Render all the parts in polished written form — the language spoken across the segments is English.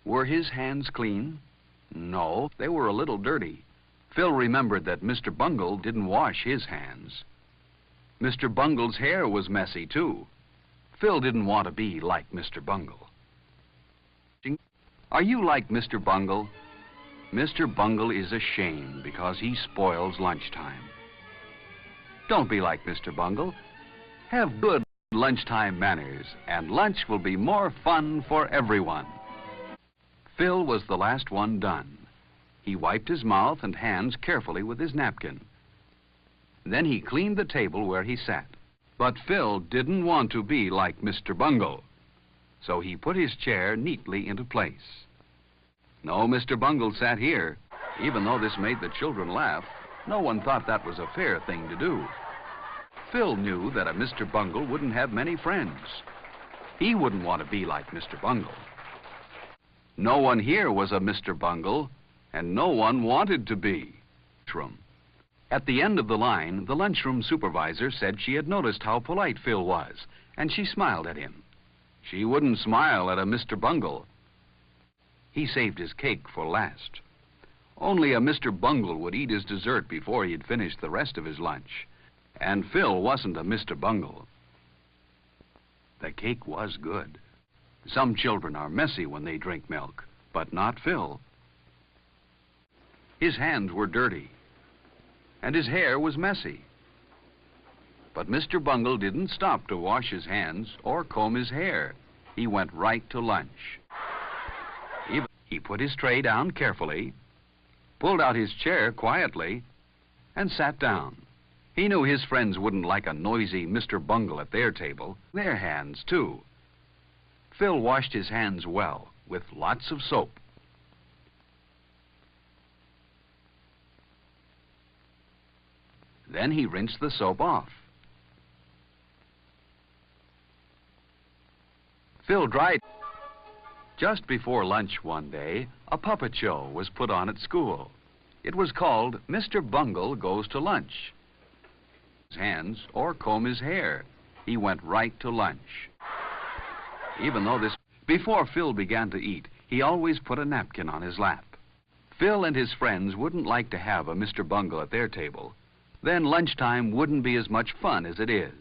Were his hands clean? No, they were a little dirty. Phil remembered that Mr. Bungle didn't wash his hands. Mr. Bungle's hair was messy, too. Phil didn't want to be like Mr. Bungle. Are you like Mr. Bungle? Mr. Bungle is a shame because he spoils lunchtime. Don't be like Mr. Bungle. Have good lunchtime manners, and lunch will be more fun for everyone. Phil was the last one done. He wiped his mouth and hands carefully with his napkin. Then he cleaned the table where he sat. But Phil didn't want to be like Mr. Bungle, so he put his chair neatly into place. No, Mr. Bungle sat here. Even though this made the children laugh, no one thought that was a fair thing to do. Phil knew that a Mr. Bungle wouldn't have many friends. He wouldn't want to be like Mr. Bungle. No one here was a Mr. Bungle, and no one wanted to be. At the end of the line, the lunchroom supervisor said she had noticed how polite Phil was, and she smiled at him. She wouldn't smile at a Mr. Bungle. He saved his cake for last. Only a Mr. Bungle would eat his dessert before he'd finished the rest of his lunch. And Phil wasn't a Mr. Bungle. The cake was good. Some children are messy when they drink milk, but not Phil. His hands were dirty, and his hair was messy. But Mr. Bungle didn't stop to wash his hands or comb his hair. He went right to lunch. He put his tray down carefully, pulled out his chair quietly, and sat down. He knew his friends wouldn't like a noisy Mr. Bungle at their table, their hands too. Phil washed his hands well, with lots of soap. Then he rinsed the soap off. Phil dried. Just before lunch one day, a puppet show was put on at school. It was called Mr. Bungle Goes to Lunch. His hands or comb his hair. He went right to lunch. Before Phil began to eat, he always put a napkin on his lap. Phil and his friends wouldn't like to have a Mr. Bungle at their table. Then lunchtime wouldn't be as much fun as it is.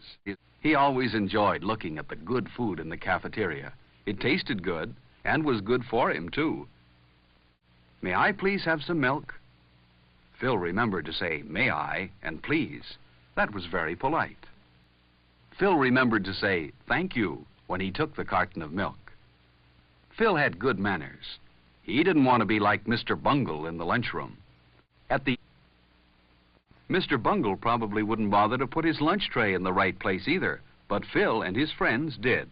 He always enjoyed looking at the good food in the cafeteria. It tasted good and was good for him, too. May I please have some milk? Phil remembered to say, may I, and please. That was very polite. Phil remembered to say, thank you, when he took the carton of milk. Phil had good manners. He didn't want to be like Mr. Bungle in the lunchroom. Mr. Bungle probably wouldn't bother to put his lunch tray in the right place either, but Phil and his friends did.